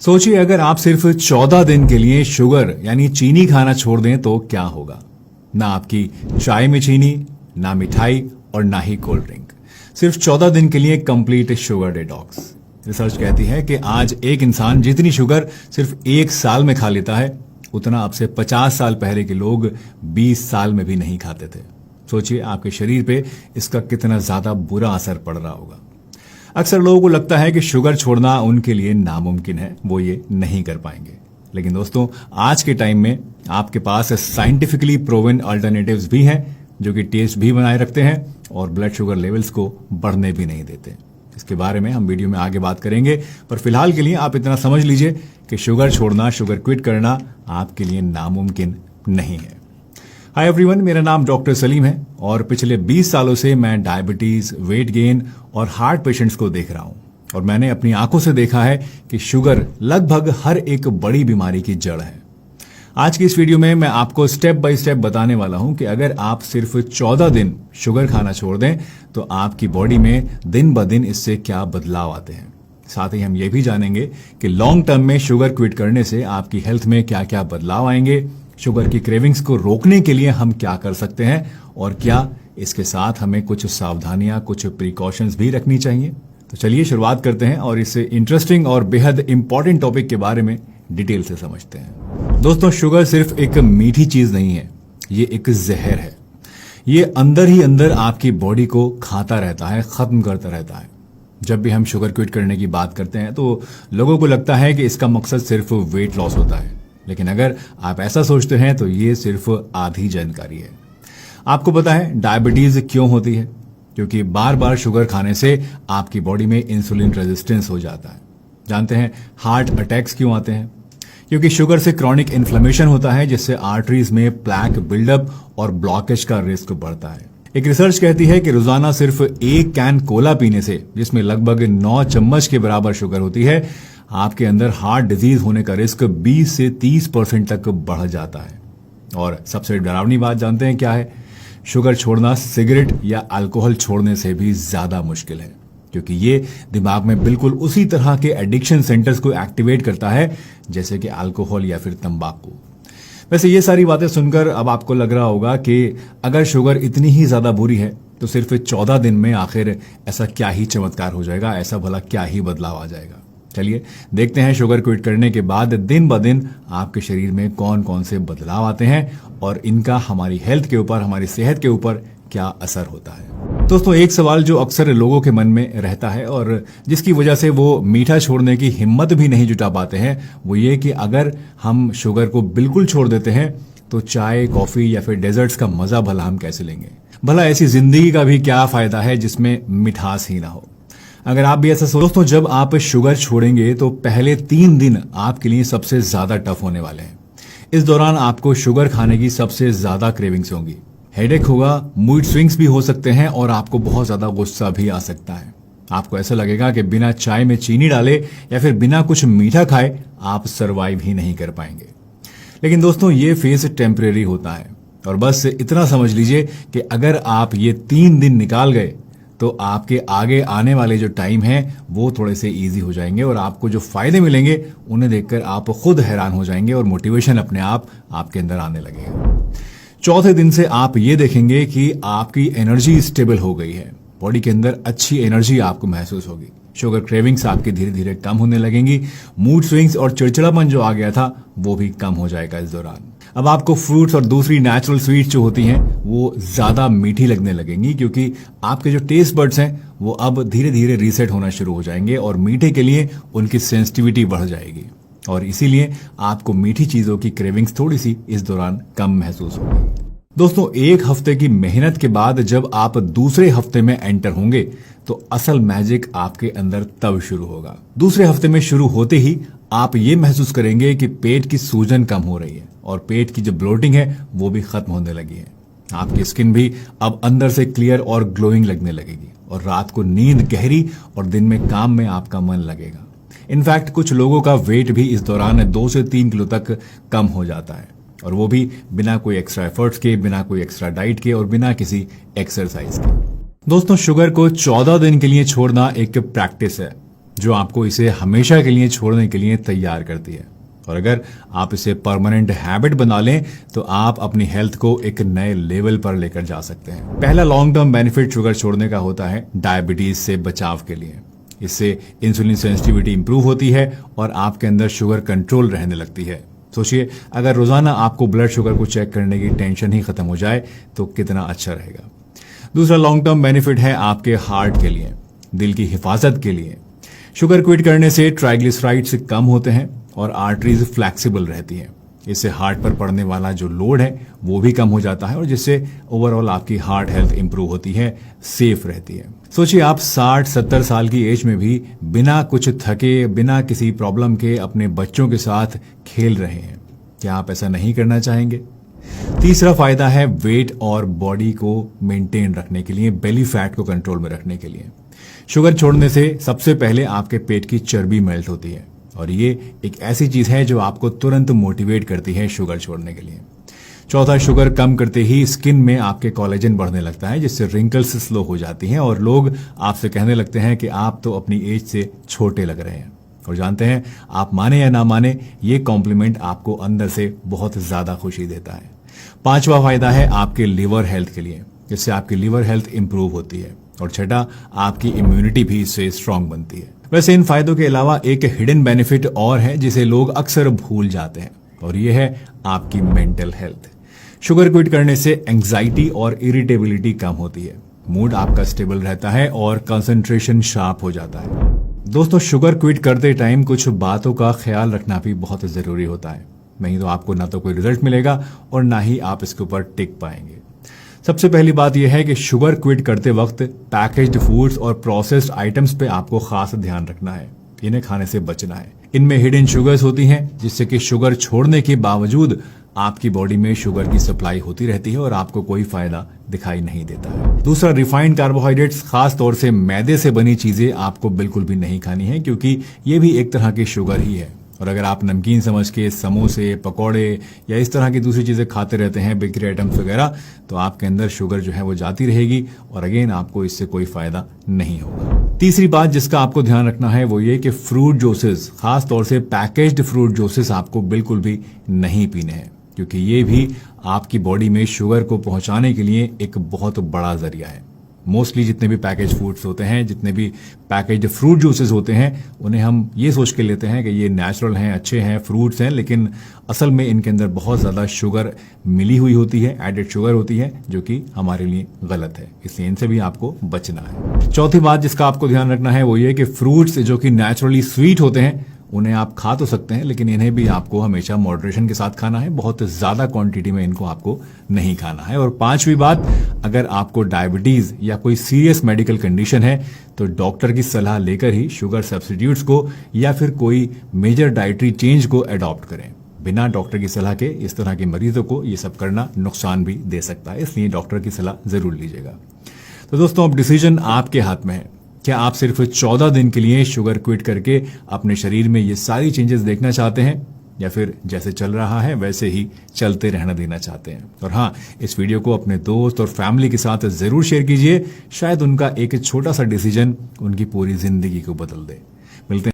सोचिए अगर आप सिर्फ 14 दिन के लिए शुगर यानी चीनी खाना छोड़ दें तो क्या होगा। ना आपकी चाय में चीनी, ना मिठाई और ना ही कोल्ड ड्रिंक। सिर्फ 14 दिन के लिए कंप्लीट शुगर डिटॉक्स। रिसर्च कहती है कि आज एक इंसान जितनी शुगर सिर्फ एक साल में खा लेता है उतना अब से 50 साल पहले के लोग 20 साल में भी नहीं खाते थे। सोचिए आपके शरीर पे इसका कितना ज्यादा बुरा असर पड़ रहा होगा। अक्सर लोगों को लगता है कि शुगर छोड़ना उनके लिए नामुमकिन है, वो ये नहीं कर पाएंगे। लेकिन दोस्तों आज के टाइम में आपके पास साइंटिफिकली प्रूवन अल्टरनेटिव्स भी हैं जो कि टेस्ट भी बनाए रखते हैं और ब्लड शुगर लेवल्स को बढ़ने भी नहीं देते। इसके बारे में हम वीडियो में आगे बात करेंगे, पर फिलहाल के लिए आप इतना समझ लीजिए कि शुगर छोड़ना, शुगर क्विट करना आपके लिए नामुमकिन नहीं है। हाय एवरीवन, मेरा नाम डॉक्टर सलीम है और पिछले 20 सालों से मैं डायबिटीज, वेट गेन और हार्ट पेशेंट्स को देख रहा हूं और मैंने अपनी आंखों से देखा है कि शुगर लगभग हर एक बड़ी बीमारी की जड़ है। आज की इस वीडियो में मैं आपको स्टेप बाय स्टेप बताने वाला हूं कि अगर आप सिर्फ 14 दिन शुगर खाना छोड़ दें तो आपकी बॉडी में दिन ब दिन इससे क्या बदलाव आते हैं। साथ ही हम ये भी जानेंगे कि लॉन्ग टर्म में शुगर क्विट करने से आपकी हेल्थ में क्या क्या बदलाव आएंगे, शुगर की क्रेविंग्स को रोकने के लिए हम क्या कर सकते हैं और क्या इसके साथ हमें कुछ सावधानियां, कुछ प्रिकॉशंस भी रखनी चाहिए। तो चलिए शुरुआत करते हैं और इस इंटरेस्टिंग और बेहद इंपॉर्टेंट टॉपिक के बारे में डिटेल से समझते हैं। दोस्तों शुगर सिर्फ एक मीठी चीज नहीं है, ये एक जहर है। ये अंदर ही अंदर आपकी बॉडी को खाता रहता है, खत्म करता रहता है। जब भी हम शुगर क्विट करने की बात करते हैं तो लोगों को लगता है कि इसका मकसद सिर्फ वेट लॉस होता है, लेकिन अगर आप ऐसा सोचते हैं तो ये सिर्फ आधी जानकारी है। आपको पता है डायबिटीज क्यों होती है? क्योंकि बार बार शुगर खाने से आपकी बॉडी में इंसुलिन रेजिस्टेंस हो जाता है। जानते हैं हार्ट अटैक्स क्यों आते हैं? क्योंकि शुगर से क्रॉनिक इन्फ्लेमेशन होता है जिससे आर्टरीज में प्लैक बिल्डअप और ब्लॉकेज का रिस्क बढ़ता है। एक रिसर्च कहती है कि रोजाना सिर्फ एक कैन कोला पीने से, जिसमें लगभग 9 चम्मच के बराबर शुगर होती है, आपके अंदर हार्ट डिजीज होने का रिस्क 20 से 30% तक बढ़ जाता है। और सबसे डरावनी बात जानते हैं क्या है? शुगर छोड़ना सिगरेट या अल्कोहल छोड़ने से भी ज्यादा मुश्किल है, क्योंकि ये दिमाग में बिल्कुल उसी तरह के एडिक्शन सेंटर्स को एक्टिवेट करता है जैसे कि अल्कोहल या फिर तंबाकू। वैसे ये सारी बातें सुनकर अब आपको लग रहा होगा कि अगर शुगर इतनी ही ज्यादा बुरी है तो सिर्फ 14 दिन में आखिर ऐसा क्या ही चमत्कार हो जाएगा, ऐसा भला क्या ही बदलाव आ जाएगा। चलिए देखते हैं शुगर क्विट करने के बाद दिन ब दिन आपके शरीर में कौन कौन से बदलाव आते हैं और इनका हमारी हेल्थ के ऊपर, हमारी सेहत के ऊपर क्या असर होता है। दोस्तों एक सवाल जो अक्सर लोगों के मन में रहता है और जिसकी वजह से वो मीठा छोड़ने की हिम्मत भी नहीं जुटा पाते हैं, वो ये कि अगर हम शुगर को बिल्कुल छोड़ देते हैं तो चाय, कॉफी या फिर डेजर्ट्स का मजा भला हम कैसे लेंगे? भला ऐसी जिंदगी का भी क्या फायदा है जिसमें मिठास ही ना हो? अगर आप भी ऐसा सोचो, दोस्तों जब आप शुगर छोड़ेंगे तो पहले 3 दिन आपके लिए सबसे ज्यादा टफ होने वाले हैं। इस दौरान आपको शुगर खाने की सबसे ज्यादा क्रेविंग्स होंगी, हेडेक होगा, मूड स्विंग्स भी हो सकते हैं और आपको बहुत ज्यादा गुस्सा भी आ सकता है। आपको ऐसा लगेगा कि बिना चाय में चीनी डाले या फिर बिना कुछ मीठा खाए आप सरवाइव ही नहीं कर पाएंगे। लेकिन दोस्तों ये फेज टेम्परेरी होता है और बस इतना समझ लीजिए कि अगर आप ये 3 दिन निकाल गए तो आपके आगे आने वाले जो टाइम है वो थोड़े से इजी हो जाएंगे और आपको जो फायदे मिलेंगे उन्हें देखकर आप खुद हैरान हो जाएंगे और मोटिवेशन अपने आप आपके अंदर आने लगेगा। चौथे दिन से आप ये देखेंगे कि आपकी एनर्जी स्टेबल हो गई है, बॉडी के अंदर अच्छी एनर्जी आपको महसूस होगी, शुगर क्रेविंग्स आपकी धीरे धीरे कम होने लगेंगी, मूड स्विंग्स और चिड़चिड़ापन जो आ गया था वो भी कम हो जाएगा इस दौरान। अब आपको फ्रूट्स और दूसरी नेचुरल स्वीट्स जो होती हैं वो ज्यादा मीठी लगने लगेंगी, क्योंकि आपके जो टेस्ट बड्स हैं वो अब धीरे धीरे रीसेट होना शुरू हो जाएंगे और मीठे के लिए उनकी सेंसिटिविटी बढ़ जाएगी और इसीलिए आपको मीठी चीजों की क्रेविंग्स थोड़ी सी इस दौरान कम महसूस होगी। दोस्तों एक हफ्ते की मेहनत के बाद जब आप दूसरे हफ्ते में एंटर होंगे तो असल मैजिक आपके अंदर तब शुरू होगा। दूसरे हफ्ते में शुरू होते ही आप ये महसूस करेंगे कि पेट की सूजन कम हो रही है और पेट की जो ब्लोटिंग है वो भी खत्म होने लगी है। आपकी स्किन भी अब अंदर से क्लियर और ग्लोइंग लगने लगेगी और रात को नींद गहरी और दिन में काम में आपका मन लगेगा। इनफैक्ट कुछ लोगों का वेट भी इस दौरान 2 से 3 किलो तक कम हो जाता है और वो भी बिना कोई एक्स्ट्रा एफर्ट्स के, बिना कोई एक्स्ट्रा डाइट के और बिना किसी एक्सरसाइज के। दोस्तों शुगर को 14 दिन के लिए छोड़ना एक प्रैक्टिस है, जो आपको इसे हमेशा के लिए छोड़ने के लिए तैयार करती है। और अगर आप इसे परमानेंट हैबिट बना लें तो आप अपनी हेल्थ को एक नए लेवल पर लेकर जा सकते हैं। पहला लॉन्ग टर्म बेनिफिट शुगर छोड़ने का होता है डायबिटीज से बचाव के लिए। इससे इंसुलिन सेंसिटिविटी इंप्रूव होती है और आपके अंदर शुगर कंट्रोल रहने लगती है। सोचिए, अगर रोजाना आपको ब्लड शुगर को चेक करने की टेंशन ही खत्म हो जाए तो कितना अच्छा रहेगा। दूसरा लॉन्ग टर्म बेनिफिट है आपके हार्ट के लिए, दिल की हिफाजत के लिए। शुगर क्विट करने से ट्राइग्लिसराइड्स कम होते हैं और आर्टरीज फ्लेक्सिबल रहती हैं। इससे हार्ट पर पड़ने वाला जो लोड है वो भी कम हो जाता है और जिससे ओवरऑल आपकी हार्ट हेल्थ इंप्रूव होती है, सेफ रहती है। सोचिए, आप 60-70 साल की एज में भी बिना कुछ थके, बिना किसी प्रॉब्लम के अपने बच्चों के साथ खेल रहे हैं। क्या आप ऐसा नहीं करना चाहेंगे? तीसरा फायदा है वेट और बॉडी को मेंटेन रखने के लिए, बेली फैट को कंट्रोल में रखने के लिए। शुगर छोड़ने से सबसे पहले आपके पेट की चर्बी मेल्ट होती है और ये एक ऐसी चीज है जो आपको तुरंत मोटिवेट करती है शुगर छोड़ने के लिए। चौथा, शुगर कम करते ही स्किन में आपके कोलेजन बढ़ने लगता है, जिससे रिंकल्स स्लो हो जाती हैं और लोग आपसे कहने लगते हैं कि आप तो अपनी एज से छोटे लग रहे हैं। और जानते हैं, आप माने या ना माने, ये कॉम्प्लीमेंट आपको अंदर से बहुत ज्यादा खुशी देता है। पांचवा फायदा है आपके लिवर हेल्थ के लिए, जिससे आपकी लिवर हेल्थ इंप्रूव होती है। और छठा, आपकी इम्यूनिटी भी इससे स्ट्रांग बनती है। वैसे इन फायदों के अलावा एक हिडन बेनिफिट और है जिसे लोग अक्सर भूल जाते हैं और यह है आपकी मेंटल हेल्थ। शुगर क्विट करने से एंग्जाइटी और इरिटेबिलिटी कम होती है, मूड आपका स्टेबल रहता है और कंसंट्रेशन शार्प हो जाता है। दोस्तों, शुगर क्विट करते टाइम कुछ बातों का ख्याल रखना भी बहुत जरूरी होता है, नहीं तो आपको ना तो कोई रिजल्ट मिलेगा और ना ही आप इसके ऊपर टिक पाएंगे। सबसे पहली बात यह है कि शुगर क्विट करते वक्त पैकेज्ड फूड्स और प्रोसेस्ड आइटम्स पे आपको खास ध्यान रखना है। इन्हें खाने से बचना है। इनमें हिडन शुगर्स होती हैं, जिससे कि शुगर छोड़ने के बावजूद आपकी बॉडी में शुगर की सप्लाई होती रहती है और आपको कोई फायदा दिखाई नहीं देता है। दूसरा, रिफाइंड कार्बोहाइड्रेट्स, खास तौर से मैदे से बनी चीजें आपको बिल्कुल भी नहीं खानी है, क्योंकि ये भी एक तरह की शुगर ही है। और अगर आप नमकीन समझ के समोसे, पकौड़े या इस तरह की दूसरी चीजें खाते रहते हैं, बेकरी आइटम्स वगैरह, तो आपके अंदर शुगर जो है वो जाती रहेगी और अगेन आपको इससे कोई फायदा नहीं होगा। तीसरी बात जिसका आपको ध्यान रखना है वो ये कि फ्रूट जूसेस, खास तौर से पैकेज्ड फ्रूट जूसेस आपको बिल्कुल भी नहीं पीने हैं, क्योंकि ये भी आपकी बॉडी में शुगर को पहुंचाने के लिए एक बहुत बड़ा जरिया है। मोस्टली जितने भी पैकेज फूड्स होते हैं, जितने भी पैकेज फ्रूट जूसेस होते हैं, उन्हें हम ये सोच के लेते हैं कि ये नेचुरल हैं, अच्छे हैं, फ्रूट्स हैं, लेकिन असल में इनके अंदर बहुत ज़्यादा शुगर मिली हुई होती है, एडेड शुगर होती है, जो कि हमारे लिए गलत है। इसलिए इनसे भी आपको बचना है। चौथी बात जिसका आपको ध्यान रखना है वो ये कि फ्रूट्स जो कि नेचुरली स्वीट होते हैं उन्हें आप खा तो सकते हैं, लेकिन इन्हें भी आपको हमेशा मॉडरेशन के साथ खाना है। बहुत ज्यादा क्वांटिटी में इनको आपको नहीं खाना है। और पांचवी बात, अगर आपको डायबिटीज या कोई सीरियस मेडिकल कंडीशन है तो डॉक्टर की सलाह लेकर ही शुगर सब्स्टिट्यूट्स को या फिर कोई मेजर डाइटरी चेंज को अडॉप्ट करें। बिना डॉक्टर की सलाह के इस तरह के मरीजों को ये सब करना नुकसान भी दे सकता है, इसलिए डॉक्टर की सलाह जरूर लीजिएगा। तो दोस्तों, अब डिसीजन आपके हाथ में है। क्या आप सिर्फ 14 दिन के लिए शुगर क्विट करके अपने शरीर में ये सारी चेंजेस देखना चाहते हैं, या फिर जैसे चल रहा है वैसे ही चलते रहना देना चाहते हैं? और हाँ, इस वीडियो को अपने दोस्त और फैमिली के साथ जरूर शेयर कीजिए। शायद उनका एक छोटा सा डिसीजन उनकी पूरी जिंदगी को बदल दे। मिलते हैं